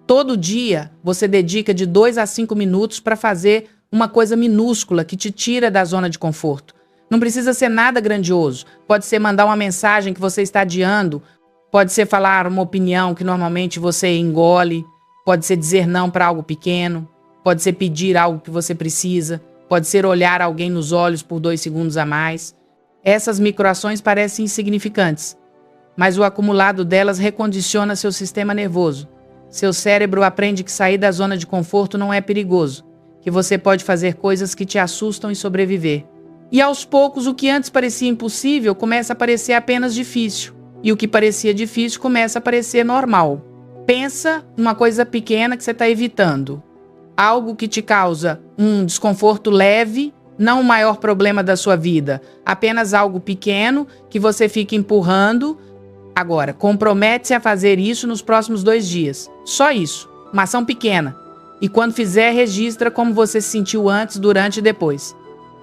Todo dia você dedica de 2 a 5 minutos para fazer uma coisa minúscula que te tira da zona de conforto. Não precisa ser nada grandioso. Pode ser mandar uma mensagem que você está adiando. Pode ser falar uma opinião que normalmente você engole. Pode ser dizer não para algo pequeno. Pode ser pedir algo que você precisa. Pode ser olhar alguém nos olhos por 2 segundos a mais. Essas microações parecem insignificantes, mas o acumulado delas recondiciona seu sistema nervoso. Seu cérebro aprende que sair da zona de conforto não é perigoso, que você pode fazer coisas que te assustam e sobreviver. E aos poucos, o que antes parecia impossível começa a parecer apenas difícil. E o que parecia difícil começa a parecer normal. Pensa numa coisa pequena que você está evitando. Algo que te causa um desconforto leve, não o maior problema da sua vida. Apenas algo pequeno que você fica empurrando. Agora, compromete-se a fazer isso nos próximos 2 dias. Só isso. Uma ação pequena. E quando fizer, registra como você se sentiu antes, durante e depois.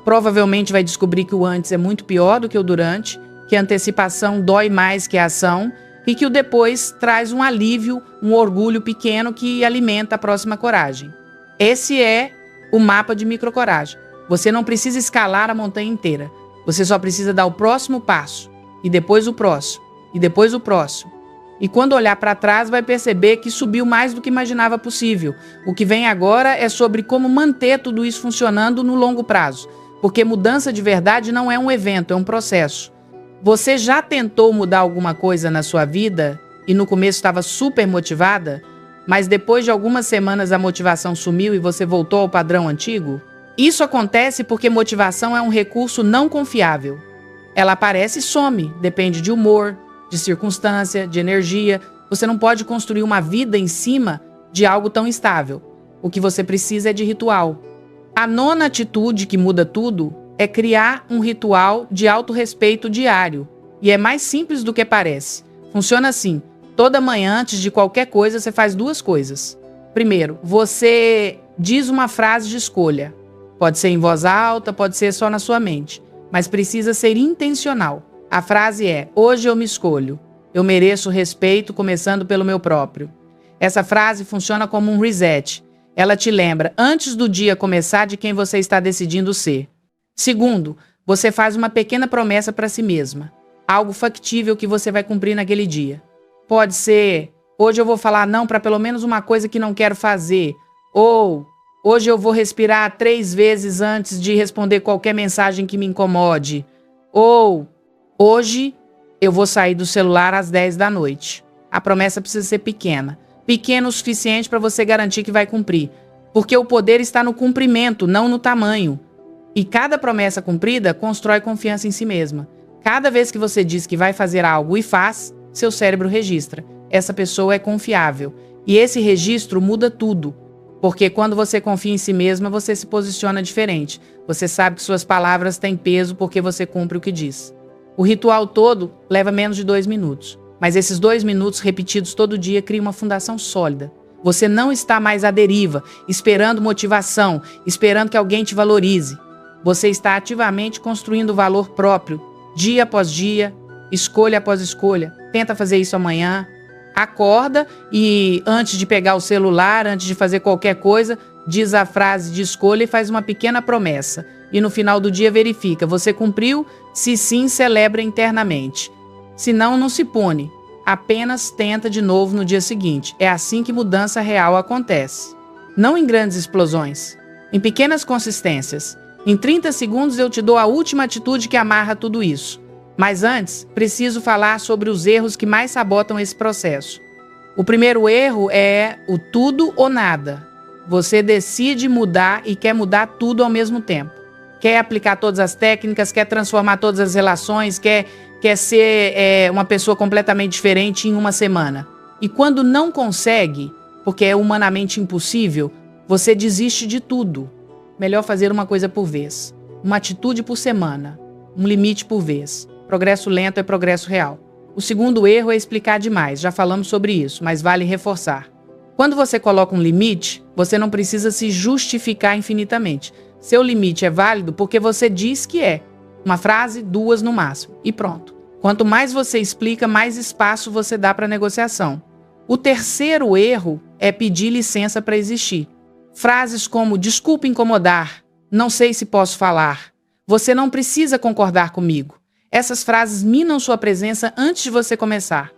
Provavelmente vai descobrir que o antes é muito pior do que o durante, que a antecipação dói mais que a ação e que o depois traz um alívio, um orgulho pequeno que alimenta a próxima coragem. Esse é o mapa de microcoragem. Você não precisa escalar a montanha inteira. Você só precisa dar o próximo passo, e depois o próximo, e depois o próximo. E quando olhar para trás, vai perceber que subiu mais do que imaginava possível. O que vem agora é sobre como manter tudo isso funcionando no longo prazo. Porque mudança de verdade não é um evento, é um processo. Você já tentou mudar alguma coisa na sua vida e no começo estava super motivada, mas depois de algumas semanas a motivação sumiu e você voltou ao padrão antigo? Isso acontece porque motivação é um recurso não confiável. Ela aparece e some, depende de humor, de circunstância, de energia. Você não pode construir uma vida em cima de algo tão estável. O que você precisa é de ritual. A nona atitude que muda tudo é criar um ritual de autorrespeito diário. E é mais simples do que parece. Funciona assim: toda manhã, antes de qualquer coisa, você faz duas coisas. Primeiro, você diz uma frase de escolha. Pode ser em voz alta, pode ser só na sua mente. Mas precisa ser intencional. A frase é: hoje eu me escolho. Eu mereço respeito, começando pelo meu próprio. Essa frase funciona como um reset. Ela te lembra, antes do dia começar, de quem você está decidindo ser. Segundo, você faz uma pequena promessa para si mesma. Algo factível que você vai cumprir naquele dia. Pode ser: hoje eu vou falar não para pelo menos uma coisa que não quero fazer. Ou: hoje eu vou respirar 3 vezes antes de responder qualquer mensagem que me incomode. Ou: hoje eu vou sair do celular às 10 da noite. A promessa precisa ser pequena. Pequeno o suficiente para você garantir que vai cumprir. Porque o poder está no cumprimento, não no tamanho. E cada promessa cumprida constrói confiança em si mesma. Cada vez que você diz que vai fazer algo e faz, seu cérebro registra. Essa pessoa é confiável. E esse registro muda tudo. Porque quando você confia em si mesma, você se posiciona diferente. Você sabe que suas palavras têm peso porque você cumpre o que diz. O ritual todo leva menos de 2 minutos. Mas esses 2 minutos repetidos todo dia criam uma fundação sólida. Você não está mais à deriva, esperando motivação, esperando que alguém te valorize. Você está ativamente construindo valor próprio, dia após dia, escolha após escolha. Tenta fazer isso amanhã. Acorda e, antes de pegar o celular, antes de fazer qualquer coisa, diz a frase de escolha e faz uma pequena promessa. E no final do dia verifica: você cumpriu? Se sim, celebra internamente. Se não, não se pune. Apenas tenta de novo no dia seguinte. É assim que mudança real acontece. Não em grandes explosões, em pequenas consistências. Em 30 segundos eu te dou a última atitude que amarra tudo isso. Mas antes, preciso falar sobre os erros que mais sabotam esse processo. O primeiro erro é o tudo ou nada. Você decide mudar e quer mudar tudo ao mesmo tempo. Quer aplicar todas as técnicas, quer transformar todas as relações, quer ser uma pessoa completamente diferente em uma semana. E quando não consegue, porque é humanamente impossível, você desiste de tudo. Melhor fazer uma coisa por vez. Uma atitude por semana. Um limite por vez. Progresso lento é progresso real. O segundo erro é explicar demais. Já falamos sobre isso, mas vale reforçar. Quando você coloca um limite, você não precisa se justificar infinitamente. Seu limite é válido porque você diz que é. Uma frase, 2 no máximo. E pronto. Quanto mais você explica, mais espaço você dá para negociação. O terceiro erro é pedir licença para existir. Frases como: desculpe incomodar, não sei se posso falar, você não precisa concordar comigo. Essas frases minam sua presença antes de você começar.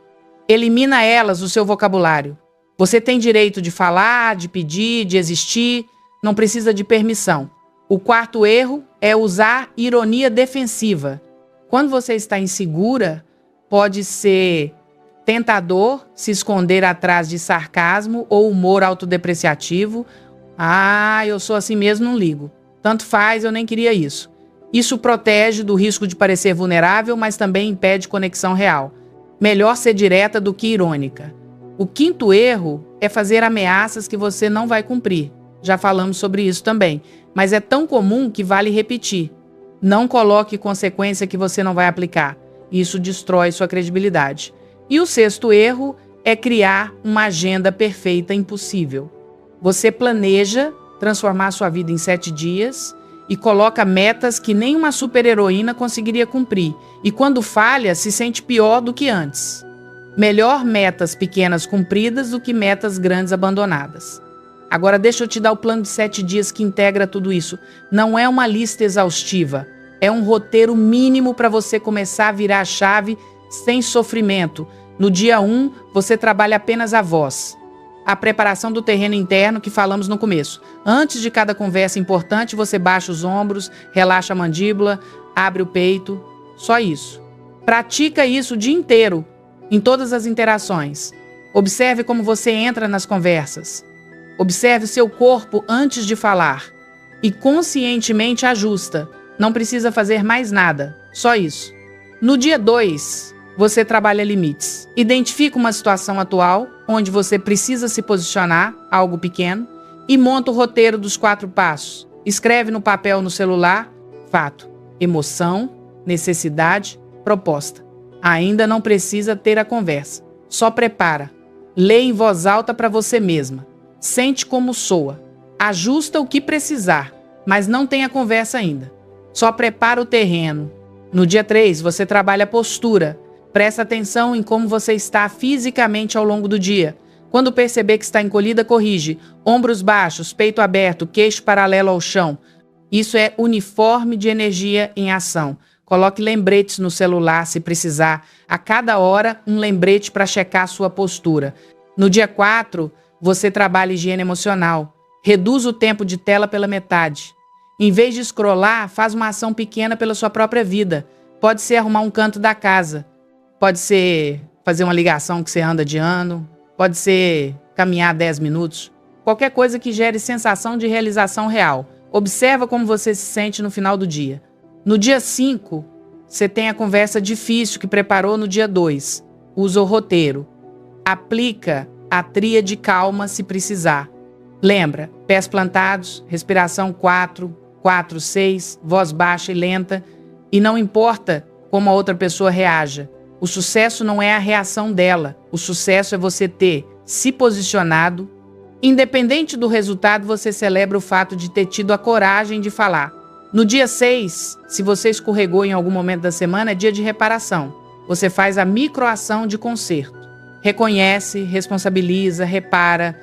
Elimina elas do seu vocabulário. Você tem direito de falar, de pedir, de existir, não precisa de permissão. O quarto erro é usar ironia defensiva. Quando você está insegura, pode ser tentador se esconder atrás de sarcasmo ou humor autodepreciativo. Ah, eu sou assim mesmo, não ligo. Tanto faz, eu nem queria isso. Isso protege do risco de parecer vulnerável, mas também impede conexão real. Melhor ser direta do que irônica. O quinto erro é fazer ameaças que você não vai cumprir. Já falamos sobre isso também. Mas é tão comum que vale repetir. Não coloque consequência que você não vai aplicar. Isso destrói sua credibilidade. E o sexto erro é criar uma agenda perfeita impossível. Você planeja transformar sua vida em 7 dias e coloca metas que nem uma super-heroína conseguiria cumprir. E quando falha, se sente pior do que antes. Melhor metas pequenas cumpridas do que metas grandes abandonadas. Agora deixa eu te dar o plano de 7 dias que integra tudo isso. Não é uma lista exaustiva. É um roteiro mínimo para você começar a virar a chave sem sofrimento. No dia 1, você trabalha apenas a voz. A preparação do terreno interno que falamos no começo. Antes de cada conversa importante, você baixa os ombros, relaxa a mandíbula, abre o peito. Só isso. Pratica isso o dia inteiro, em todas as interações. Observe como você entra nas conversas. Observe seu corpo antes de falar. E conscientemente ajusta. Não precisa fazer mais nada. Só isso. No dia 2, você trabalha limites. Identifica uma situação atual, onde você precisa se posicionar, algo pequeno, e monta o roteiro dos 4 passos. Escreve no papel, no celular, fato, emoção, necessidade, proposta. Ainda não precisa ter a conversa. Só prepara. Lê em voz alta para você mesma. Sente como soa. Ajusta o que precisar, mas não tem a conversa ainda. Só prepara o terreno. No dia 3, você trabalha a postura. Presta atenção em como você está fisicamente ao longo do dia. Quando perceber que está encolhida, corrige. Ombros baixos, peito aberto, queixo paralelo ao chão. Isso é uniforme de energia em ação. Coloque lembretes no celular se precisar. A cada hora, um lembrete para checar a sua postura. No dia 4, você trabalha higiene emocional. Reduz o tempo de tela pela metade. Em vez de scrollar, faz uma ação pequena pela sua própria vida. Pode ser arrumar um canto da casa. Pode ser fazer uma ligação que você anda adiando. Pode ser caminhar 10 minutos. Qualquer coisa que gere sensação de realização real. Observa como você se sente no final do dia. No dia 5, você tem a conversa difícil que preparou no dia 2. Usa o roteiro. Aplica a tríade calma se precisar. Lembra, pés plantados, respiração 4, 4, 6, voz baixa e lenta. E não importa como a outra pessoa reaja. O sucesso não é a reação dela. O sucesso é você ter se posicionado. Independente do resultado, você celebra o fato de ter tido a coragem de falar. No dia 6, se você escorregou em algum momento da semana, é dia de reparação. Você faz a microação de conserto. Reconhece, responsabiliza, repara.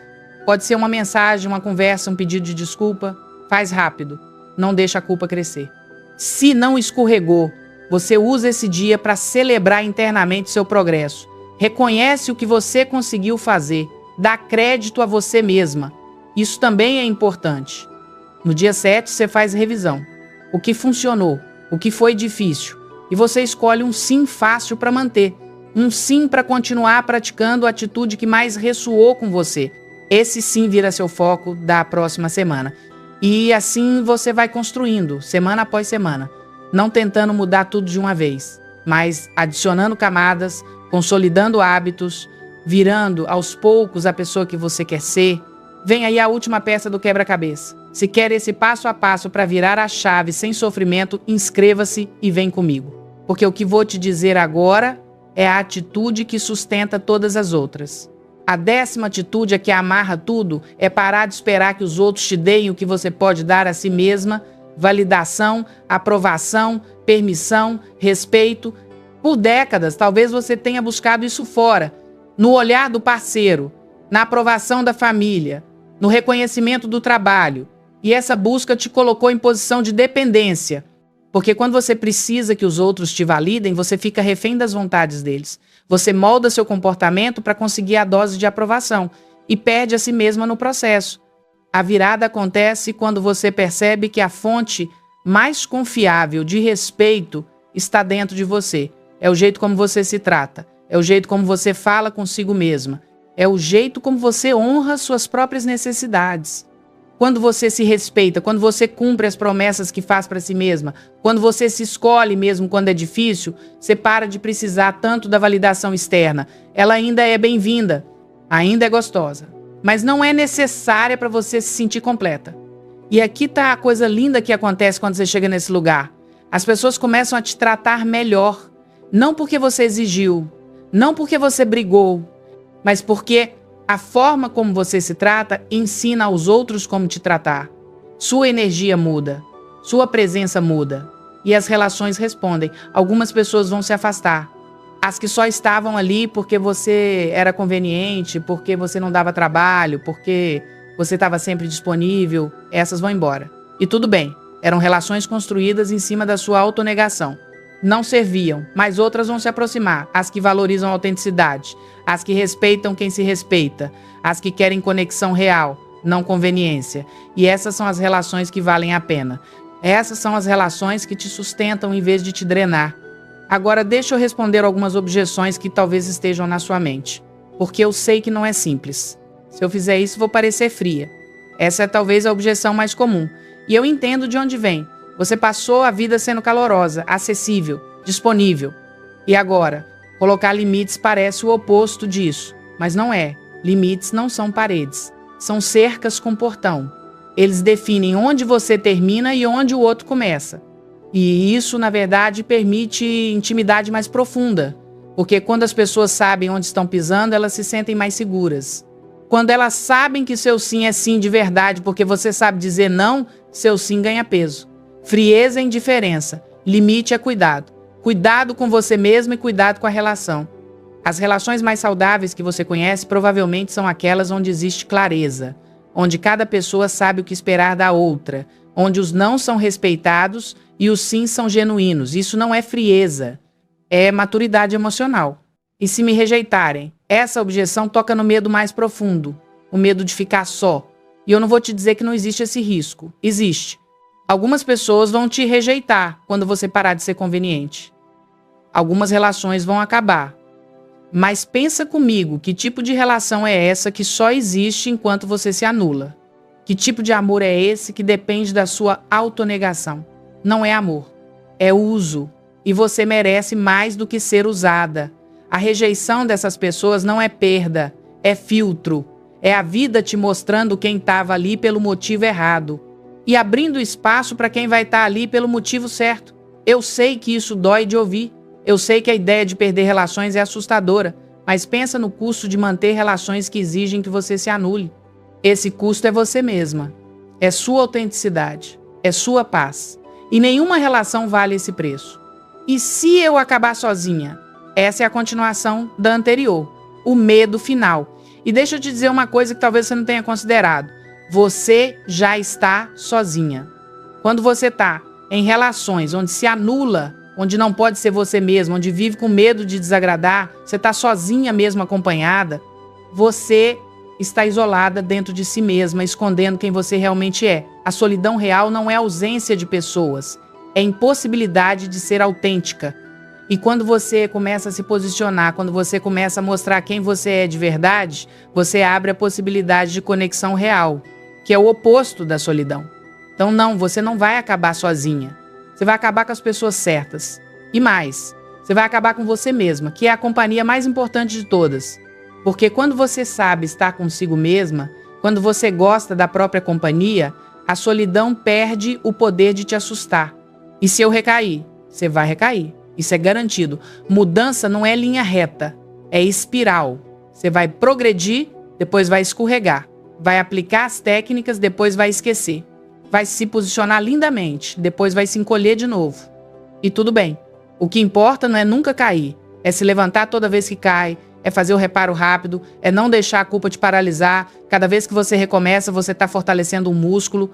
Pode ser uma mensagem, uma conversa, um pedido de desculpa. Faz rápido. Não deixa a culpa crescer. Se não escorregou, você usa esse dia para celebrar internamente seu progresso. Reconhece o que você conseguiu fazer. Dá crédito a você mesma. Isso também é importante. No dia 7, você faz revisão. O que funcionou, o que foi difícil. E você escolhe um sim fácil para manter. Um sim para continuar praticando a atitude que mais ressoou com você. Esse sim vira seu foco da próxima semana. E assim você vai construindo, semana após semana. Não tentando mudar tudo de uma vez, mas adicionando camadas, consolidando hábitos, virando aos poucos a pessoa que você quer ser. Vem aí a última peça do quebra-cabeça. Se quer esse passo a passo para virar a chave sem sofrimento, inscreva-se e vem comigo. Porque o que vou te dizer agora é a atitude que sustenta todas as outras. A 10ª atitude, a que amarra tudo, é parar de esperar que os outros te deem o que você pode dar a si mesma. Validação, aprovação, permissão, respeito. Por décadas, talvez você tenha buscado isso fora. No olhar do parceiro, na aprovação da família, no reconhecimento do trabalho. E essa busca te colocou em posição de dependência. Porque quando você precisa que os outros te validem, você fica refém das vontades deles. Você molda seu comportamento para conseguir a dose de aprovação e perde a si mesma no processo. A virada acontece quando você percebe que a fonte mais confiável de respeito está dentro de você. É o jeito como você se trata. É o jeito como você fala consigo mesma. É o jeito como você honra suas próprias necessidades. Quando você se respeita, quando você cumpre as promessas que faz para si mesma, quando você se escolhe mesmo quando é difícil, você para de precisar tanto da validação externa. Ela ainda é bem-vinda, ainda é gostosa, mas não é necessária para você se sentir completa. E aqui está a coisa linda que acontece quando você chega nesse lugar. As pessoas começam a te tratar melhor, não porque você exigiu, não porque você brigou, mas porque a forma como você se trata ensina aos outros como te tratar. Sua energia muda, sua presença muda e as relações respondem. Algumas pessoas vão se afastar. As que só estavam ali porque você era conveniente, porque você não dava trabalho, porque você estava sempre disponível, essas vão embora. E tudo bem, eram relações construídas em cima da sua autonegação. Não serviam, mas outras vão se aproximar, as que valorizam a autenticidade, as que respeitam quem se respeita, as que querem conexão real, não conveniência. E essas são as relações que valem a pena. Essas são as relações que te sustentam em vez de te drenar. Agora deixa eu responder algumas objeções que talvez estejam na sua mente, porque eu sei que não é simples. Se eu fizer isso, vou parecer fria. Essa é talvez a objeção mais comum, e eu entendo de onde vem. Você passou a vida sendo calorosa, acessível, disponível. E agora, colocar limites parece o oposto disso, mas não é. Limites não são paredes, são cercas com portão. Eles definem onde você termina e onde o outro começa. E isso, na verdade, permite intimidade mais profunda, porque quando as pessoas sabem onde estão pisando, elas se sentem mais seguras. Quando elas sabem que seu sim é sim de verdade, porque você sabe dizer não, seu sim ganha peso. Frieza é indiferença, limite é cuidado. Cuidado com você mesmo e cuidado com a relação. As relações mais saudáveis que você conhece provavelmente são aquelas onde existe clareza, onde cada pessoa sabe o que esperar da outra, onde os não são respeitados e os sim são genuínos. Isso não é frieza, é maturidade emocional. E se me rejeitarem? Essa objeção toca no medo mais profundo, o medo de ficar só. E eu não vou te dizer que não existe esse risco. Existe. Algumas pessoas vão te rejeitar quando você parar de ser conveniente. Algumas relações vão acabar. Mas pensa comigo, que tipo de relação é essa que só existe enquanto você se anula? Que tipo de amor é esse que depende da sua autonegação? Não é amor, é uso. E você merece mais do que ser usada. A rejeição dessas pessoas não é perda, é filtro. É a vida te mostrando quem estava ali pelo motivo errado e abrindo espaço para quem vai estar ali pelo motivo certo. Eu sei que isso dói de ouvir. Eu sei que a ideia de perder relações é assustadora, mas pensa no custo de manter relações que exigem que você se anule. Esse custo é você mesma, é sua autenticidade, é sua paz. E nenhuma relação vale esse preço. E se eu acabar sozinha? Essa é a continuação da anterior, o medo final. E deixa eu te dizer uma coisa que talvez você não tenha considerado. Você já está sozinha. Quando você está em relações onde se anula, onde não pode ser você mesma, onde vive com medo de desagradar, você está sozinha mesmo acompanhada, você está isolada dentro de si mesma, escondendo quem você realmente é. A solidão real não é ausência de pessoas, é impossibilidade de ser autêntica. E quando você começa a se posicionar, quando você começa a mostrar quem você é de verdade, você abre a possibilidade de conexão real, que é o oposto da solidão. Então não, você não vai acabar sozinha. Você vai acabar com as pessoas certas. E mais, você vai acabar com você mesma, que é a companhia mais importante de todas. Porque quando você sabe estar consigo mesma, quando você gosta da própria companhia, a solidão perde o poder de te assustar. E se eu recair, você vai recair. Isso é garantido. Mudança não é linha reta, é espiral. Você vai progredir, depois vai escorregar. Vai aplicar as técnicas, depois vai esquecer. Vai se posicionar lindamente, depois vai se encolher de novo. E tudo bem. O que importa não é nunca cair, é se levantar toda vez que cai, é fazer o reparo rápido, é não deixar a culpa te paralisar. Cada vez que você recomeça, você está fortalecendo um músculo.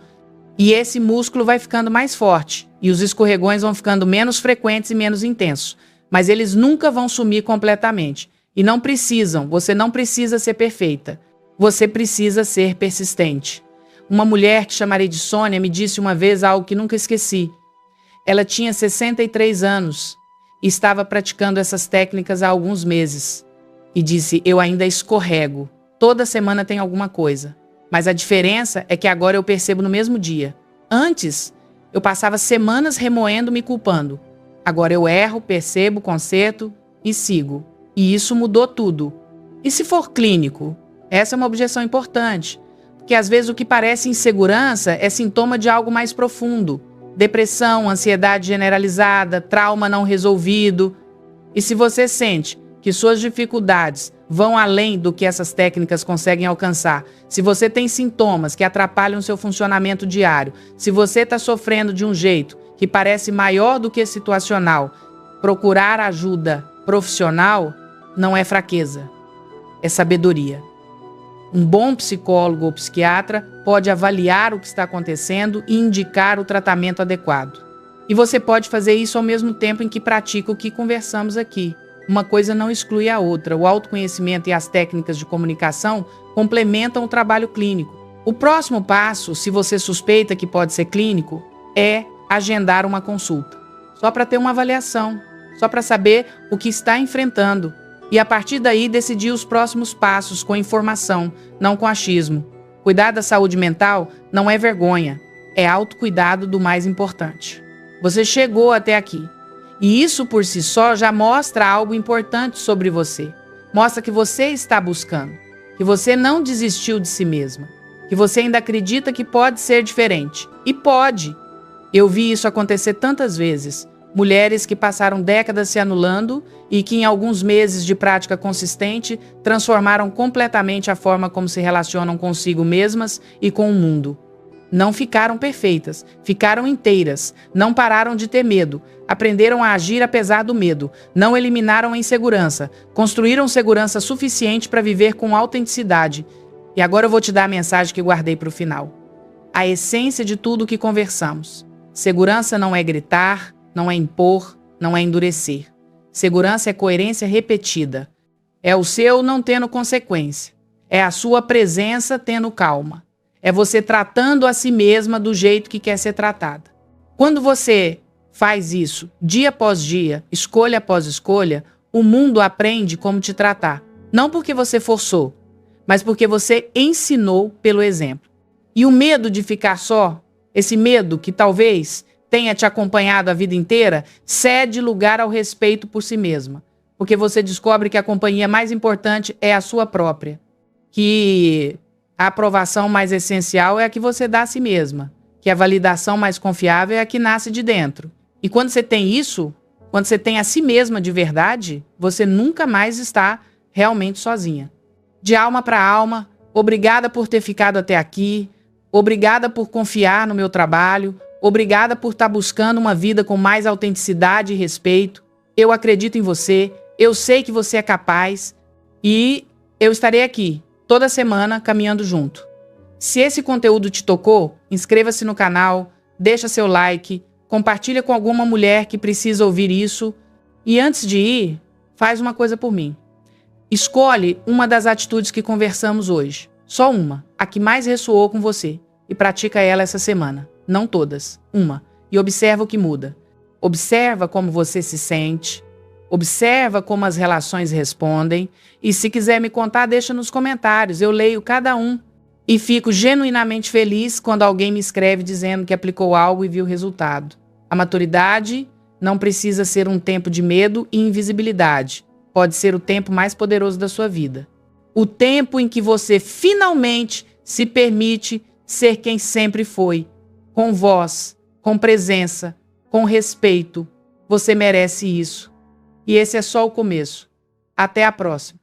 E esse músculo vai ficando mais forte. E os escorregões vão ficando menos frequentes e menos intensos. Mas eles nunca vão sumir completamente. E não precisam, você não precisa ser perfeita. Você precisa ser persistente. Uma mulher que chamarei de Sônia me disse uma vez algo que nunca esqueci. Ela tinha 63 anos e estava praticando essas técnicas há alguns meses. E disse, eu ainda escorrego. Toda semana tem alguma coisa. Mas a diferença é que agora eu percebo no mesmo dia. Antes, eu passava semanas remoendo, me culpando. Agora eu erro, percebo, conserto e sigo. E isso mudou tudo. E se for clínico? Essa é uma objeção importante. Porque às vezes o que parece insegurança é sintoma de algo mais profundo. Depressão, ansiedade generalizada, trauma não resolvido. E se você sente que suas dificuldades vão além do que essas técnicas conseguem alcançar, se você tem sintomas que atrapalham o seu funcionamento diário, se você está sofrendo de um jeito que parece maior do que situacional, procurar ajuda profissional não é fraqueza, é sabedoria. Um bom psicólogo ou psiquiatra pode avaliar o que está acontecendo e indicar o tratamento adequado. E você pode fazer isso ao mesmo tempo em que pratica o que conversamos aqui. Uma coisa não exclui a outra. O autoconhecimento e as técnicas de comunicação complementam o trabalho clínico. O próximo passo, se você suspeita que pode ser clínico, é agendar uma consulta. Só para ter uma avaliação, só para saber o que está enfrentando. E a partir daí decidir os próximos passos com informação, não com achismo. Cuidar da saúde mental não é vergonha, é autocuidado do mais importante. Você chegou até aqui. E isso por si só já mostra algo importante sobre você. Mostra que você está buscando, que você não desistiu de si mesma, que você ainda acredita que pode ser diferente. E pode. Eu vi isso acontecer tantas vezes. Mulheres que passaram décadas se anulando e que em alguns meses de prática consistente transformaram completamente a forma como se relacionam consigo mesmas e com o mundo. Não ficaram perfeitas, ficaram inteiras, não pararam de ter medo, aprenderam a agir apesar do medo, não eliminaram a insegurança, construíram segurança suficiente para viver com autenticidade. E agora eu vou te dar a mensagem que guardei para o final. A essência de tudo o que conversamos. Segurança não é gritar, não é impor, não é endurecer. Segurança é coerência repetida. É o seu não tendo consequência. É a sua presença tendo calma. É você tratando a si mesma do jeito que quer ser tratada. Quando você faz isso dia após dia, escolha após escolha, o mundo aprende como te tratar. Não porque você forçou, mas porque você ensinou pelo exemplo. E o medo de ficar só, esse medo que talvez tenha te acompanhado a vida inteira, cede lugar ao respeito por si mesma. Porque você descobre que a companhia mais importante é a sua própria. Que a aprovação mais essencial é a que você dá a si mesma. Que a validação mais confiável é a que nasce de dentro. E quando você tem isso, quando você tem a si mesma de verdade, você nunca mais está realmente sozinha. De alma para alma, obrigada por ter ficado até aqui. Obrigada por confiar no meu trabalho. Obrigada por estar buscando uma vida com mais autenticidade e respeito. Eu acredito em você. Eu sei que você é capaz. E eu estarei aqui toda semana caminhando junto. Se esse conteúdo te tocou, inscreva-se no canal, deixa seu like, compartilha com alguma mulher que precisa ouvir isso. E antes de ir, faz uma coisa por mim. Escolhe uma das atitudes que conversamos hoje. Só uma, a que mais ressoou com você. E pratica ela essa semana. Não todas, uma. E observa o que muda. Observa como você se sente. Observa como as relações respondem. E se quiser me contar, deixa nos comentários. Eu leio cada um. E fico genuinamente feliz quando alguém me escreve dizendo que aplicou algo e viu o resultado. A maturidade não precisa ser um tempo de medo e invisibilidade. Pode ser o tempo mais poderoso da sua vida. O tempo em que você finalmente se permite ser quem sempre foi. Com voz, com presença, com respeito. Você merece isso. E esse é só o começo. Até a próxima.